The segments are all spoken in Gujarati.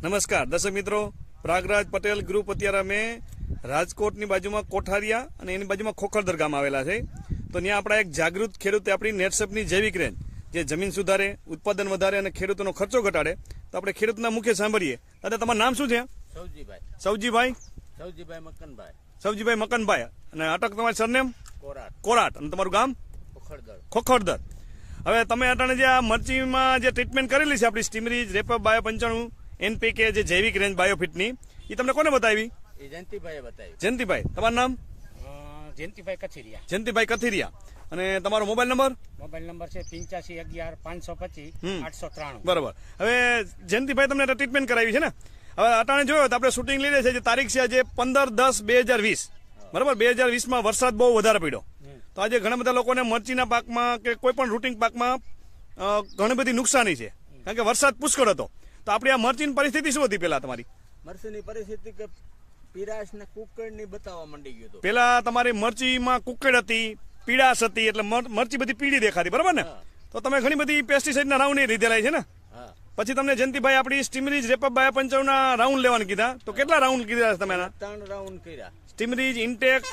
નમસ્કાર દર્શક મિત્રો, પ્રાગરાજ પટેલ ગ્રુપ અત્યારે અમે રાજકોટની બાજુમાં કોઠારિયા અને એની બાજુમાં ખોખરદર ગામ આવેલા છે. તો ત્યાં આપણા એક જાગૃત ખેડૂતે આપણી નેટસપની જૈવિક રેન્જ જે જમીન સુધારે, ઉત્પાદન વધારે અને ખેડૂતોનો ખર્ચો ઘટાડે. તો આપણે ખેડૂતના મુખ્ય સાંભળીએ. દાદા, તમારું નામ શું છે? સૌજીભાઈ મકનભાઈ. અને અટક તમારી સરનેમ? કોરાટ. અને તમારું ગામ? ખોખરદર. હવે તમે અટાણે જે આ મરચીમાં જે ટ્રીટમેન્ટ કરેલી છે આપણી સ્ટીમરીજ, રેપઅપ, બાયો 95, NPK જે જૈવિક રેન્જ બાયોફિટની, એ તમને કોને બતાવી? જયંતિભાઈ. તમારું નામ? જયંતિભાઈ કથિરિયા. અને તમારો મોબાઈલ નંબર? મોબાઈલ નંબર છે 8511555893. બરોબર. હવે જયંતિભાઈ તમને ટ્રીટમેન્ટ કરાવી છે ને? હવે અટાણે જોયો તો આપણે શૂટિંગ લઈ છે, જે તારીખ છે આજે 15/10/2020. બરાબર. 2020માં વરસાદ બહુ વધારે પડ્યો. તો આજે ઘણા બધા લોકોને મરચીના પાકમાં કે કોઈ પણ રૂટિંગ પાકમાં ઘણી બધી નુકસાની છે, કારણ કે વરસાદ પુષ્કળ હતો. તો આપણી આ મરચીની પરિસ્થિતિ શું હતી પેલા? તમારી મરચીની પરિસ્થિતિ કે પીરાશ ને કુકડ ની બતાવવા માંડી ગયું હતું. પેલા તમારી મરચીમાં કુકડ હતી, પીડાશ હતી, એટલે મરચી બધી પીળી દેખાતી, બરાબર ને? તો તમે ઘણી બધી પેસ્ટિસાઇડના રાઉન્ડ લીધેલા છે ને? પછી તમને જયંતિભાઈ આપણી સ્ટીમરીજ, રેપઅપ, બાયો 95 ના રાઉન્ડ લેવાનું કીધા. તો કેટલા રાઉન્ડ કીધા તમે? 3 રાઉન્ડ કર્યા. સ્ટીમરીજ, ઇન્ટેક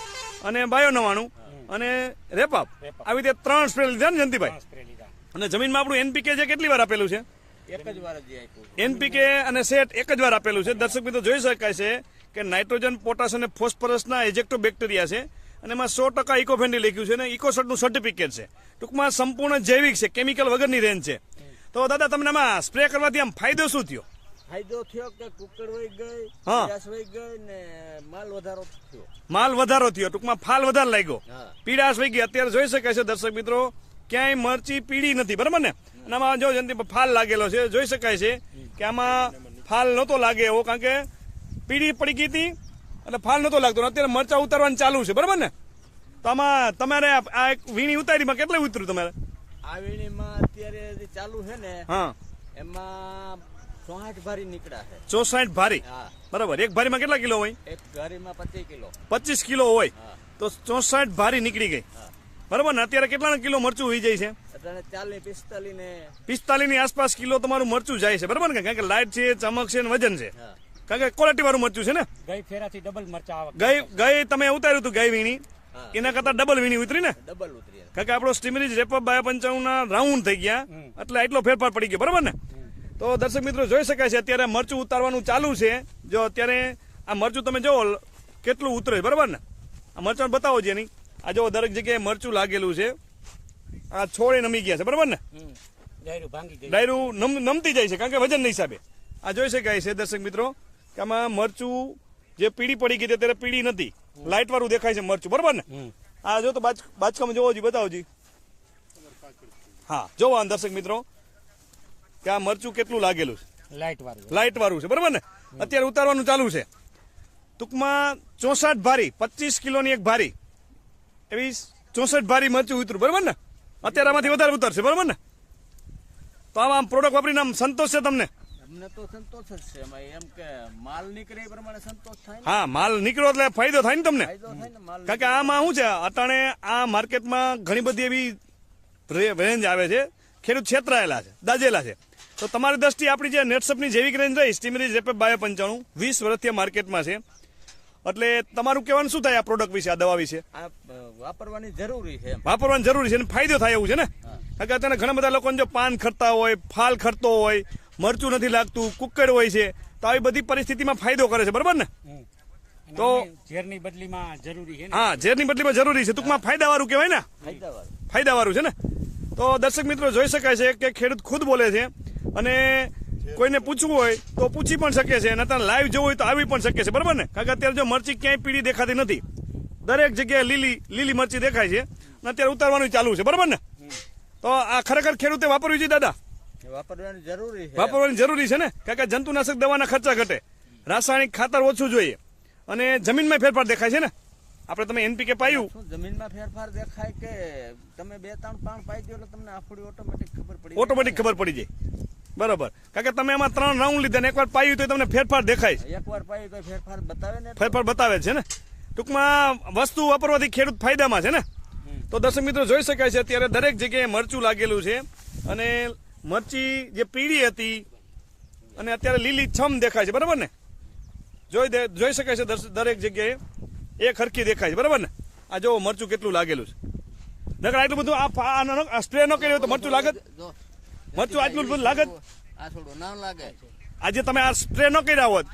અને બાયો 99 અને રેપઅપ, આવી રીતે 3 સ્પ્રે લીધા ને જયંતિભાઈ? અને જમીનમાં આપણું NPK જે કેટલી વાર આપેલું છે? એક જ વાર જ આપ્યું. NPK અને સેટ એક જ વાર આપેલું છે. દર્શક મિત્રો જોઈ શકાય છે કે નાઇટ્રોજન, પોટાશ અને ફોસ્ફરસના એજેક્ટો બેક્ટેરિયા છે અને એમાં 100% ઇકો ફ્રેન્ડલી લખ્યું છે અને ઇકોસર્ટનું સર્ટિફિકેટ છે. ટૂંકમાં સંપૂર્ણ જૈવિક છે, કેમિકલ વગરની રેન્જ છે. તો દાદા, તમને આમાં સ્પ્રે કરવાથી આમ ફાયદો શું થયો? ફાયદો થયો કે કુકડ વહી ગઈ, પીડાશ વહી ગઈ ને માલ વધારો થયો. ટૂંકમાં ફાલ વધારે લાગ્યો, પીડાશ વહી ગઈ. અત્યારે જોઈ શકાય છે દર્શક મિત્રો, ક્યાંય મરચી પીળી નથી, બરાબર ને? અને આમાં જો ફાલ લાગેલો છે, જોઈ શકાય છે કે આમાં ફાલ નહોતો લાગે એવો, કારણ કે પીળી પડી ગઈ હતી એટલે ફાલ નહોતો લાગતો. અત્યારે મરચા ઉતારવાનું ચાલુ છે, બરાબર ને? તો આમાં તમારે આ એક વીણી ઉતારીમાં કેટલું ઉતર્યું તમારે? આ વીણીમાં અત્યારે જે ચાલુ છે ને, એમાં 64 ભારી નીકળ્યા છે. 64 ભારી, બરાબર. એક ભારીમાં કેટલા કિલો હોય? એક ભારીમાં 25 કિલો. 25 કિલો હોય તો 64 ભારી નીકળી ગઈ, બરાબર ને? અત્યારે કેટલા કિલો મરચું હોઈ જાય છે? 45 ની આસપાસ કિલો તમારું મરચું જાય છે, બરાબર ને? કારણ કે લાઈટ છે, ચમક છે, વજન છે, કારણ કે ક્વોલિટી વાળું મરચું છે ને. ગઈ ફેરાથી ડબલ મરચા આવે. ગઈ તમે ઉતાર્યું હતું ગઈ વીણી, એના કરતા ડબલ વીણી ઉતરી ને? ડબલ ઉતરી. કારણ કે આપણો સ્ટીમરીજ, રેપઅપ, બાયો 95 ના રાઉન્ડ થઈ ગયા એટલે એટલો ફેરફાર પડી ગયો, બરાબર ને? તો દર્શક મિત્રો જોઈ શકાય છે અત્યારે મરચું ઉતારવાનું ચાલુ છે. જો અત્યારે આ મરચું તમે જોવો કેટલું ઉતરે, બરાબર ને? આ મરચાં બતાવો છે એની. આ જો દરેક જગ્યાએ મરચું લાગેલું છે. આ છોડે નમી ગયા છે, બરાબર ને? ડાયરું નમતી જાય છે, કારણ કે વજનના હિસાબે. આ જોઈ શકાય છે દર્શક મિત્રો કે આમાં મરચું જે પીળી પડી ગઈ અત્યારે પીળી નથી, લાઇટ વાળું દેખાય છે મરચું, બરાબર ને? આ જો તો બાચકામાં જોવો જી, બતાવો જી. હા, જોવો દર્શક મિત્રો કે આ મરચું કેટલું લાગેલું છે, લાઇટ વાળું છે, બરાબર ને? અત્યારે ઉતારવાનું ચાલુ છે. ટૂંકમાં 64 ભારી, 25 કિલોની એક ભારી, એવી 64 ભારી મરચું ઉતરું, બરાબર ને? અત્યારે આમાંથી વધારે ઉતરશે, બરાબર ને? તો આમ પ્રોડક્ટ વાપરીને આમ સંતોષ છે તમને? અમને તો સંતોષ જ છે. એમ કે માલ નીકળે એ પ્રમાણે સંતોષ થાય. હા, માલ નીકળ્યો એટલે ફાયદો થાય ને તમને? ફાયદો થાય ને માલ. કારણ કે આમાં શું છે, અટાણે આ માર્કેટમાં ઘણી બધી એવી રેન્જ આવે છે, ખેડૂત છેતરાયેલા છે, દાજેલા છે. તો તમારી દ્રષ્ટિએ આપણી જે નેટસપની જૈવિક રેન્જ રહી, સ્ટીમરીજ, રેપઅપ, બાયો 95, 20 વર્ષથી માર્કેટમાં છે. એટલે તમારું કહેવાનું શું થાય આ પ્રોડક્ટ વિશે, આ દવા વિશે? વાપરવાની જરૂરી છે. વાપરવાની જરૂરી છે અને ફાયદો થાય એવું છે ને? કારણ કે અત્યારે ઘણા બધા લોકોને જો પાન ખરતા હોય, ફાલ ખરતો હોય, મરચું નથી લાગતું, કુકડ હોય છે, તો આવી બધી પરિસ્થિતિમાં ફાયદો કરે છે, બરાબર ને? તો ઝેરની બદલીમાં જરૂરી છે. હા, ઝેરની બદલીમાં જરૂરી છે. ટૂંકમાં ફાયદા વાળું કહેવાય ને? ફાયદા વાળું છે ને? તો દર્શક મિત્રો જોઈ શકાય છે કે ખેડૂત ખુદ બોલે છે અને કોઈને પૂછવું હોય તો પૂછી પણ શકે છે અને અત્યારે લાઈવ જોવું હોય તો આવી પણ શકે છે, બરાબર ને? કારણ કે અત્યારે જો મરચી ક્યાંય પીળી દેખાતી નથી, દરેક જગ્યાએ લીલી મરચી દેખાય છે અને અત્યારે ઉતારવાનું ચાલુ છે, બરાબર ને? તો આ ખરેખર ખેડૂતે વાપરવી જોઈએ દાદા? વાપરવાની જરૂરી છે ને? કારણ કે જંતુનાશક દવાના ખર્ચા ઘટે, રાસાયણિક ખાતર ઓછું જોઈએ અને જમીનમાં ફેરફાર દેખાય છે ને? આપણે તમે NPK પાયું, જમીનમાં ફેરફાર દેખાય કે તમે 2-3 પાણ પાઈ દો એટલે તમને આફડી ઓટોમેટિક ખબર પડી જાય, બરાબર? કારણ કે તમે એમાં 3 રાઉન્ડ લીધા ને એકવાર પાયું તો તમને ફેરફાર દેખાય છે. એકવાર પાયું તો ફેરફાર બતાવે છે ને? ટૂંકમાં વસ્તુ વાપરવાથી ખેડૂત ફાયદામાં છે ને? તો દર્શક મિત્રો જોઈ શકાય છે અત્યારે દરેક જગ્યાએ મરચું લાગેલું છે અને મરચી જે પીળી હતી અને અત્યારે લીલી છમ દેખાય છે, બરાબર ને? જોઈ શકાય છે દરેક જગ્યાએ એક હરખી દેખાય છે, બરાબર ને? આ જો મરચું કેટલું લાગેલું છે. નકર આટલું બધું આ સ્પ્રે ન કર્યો તો મરચું લાગત? મરચું આટલું બધું લાગત? આ થોડું ના લાગે. આજે તમે આ સ્પ્રે ન કર્યા હોત,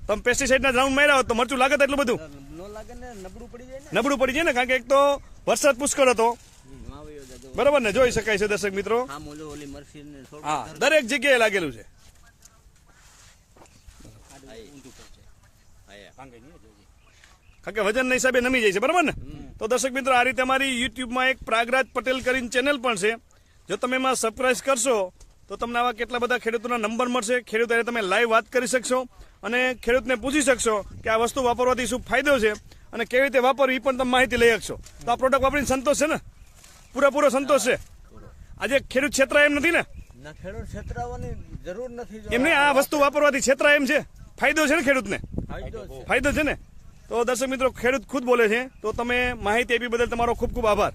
તમે પેસ્ટિસાઇડ ના રાઉન્ડ માર્યા હોત તો મરચું લાગત એટલું બધું? નો લાગે ને, નબળું પડી જાય ને. નબળું પડી જાય ને, કારણ કે એક તો વરસાદ પુષ્કળ હતો, બરાબર ને? જોઈ શકાય છે દર્શક મિત્રો. હા, મોજો ઓલી મરસી ને થોડું. હા, દરેક જગ્યાએ લાગેલું છે. કારણ કે વજનના હિસાબે નમી જાય છે, બરાબર ને? તો દર્શક મિત્રો, આ રીતે અમારી યુટ્યુબમાં એક પ્રાગરાજ પટેલ કરીને ચેનલ પણ છે. જો તમે એમાં સબસ્ક્રાઇબ કરશો તો તમને આવા કેટલા બધા ખેડૂતોના નંબર મળશે. ખેડૂતો સાથે તમે લાઈવ વાત કરી શકશો અને ખેડૂતને પૂછી શકશો કે આ વસ્તુ વાપરવાથી શું ફાયદો છે અને કેવી રીતે વાપરવી એ પણ તમે માહિતી લઈ શકશો. તો આ પ્રોડક્ટ વાપરીને સંતોષ છે ને? પૂરેપૂરો સંતોષ છે. આજે ખેડૂત છેતરાય એમ નથી ને? ના, ખેડૂત છેતરાવાની જરૂર નથી. એમને આ વસ્તુ વાપરવાથી છેતરાય એમ છે? ફાયદો છે ને ખેડૂતને? ફાયદો છે. ફાયદો છે ને? તો દર્શક મિત્રો, ખેડૂત ખુદ બોલે છે. તો તમે માહિતી આપી બદલ તમારો ખૂબ ખૂબ આભાર.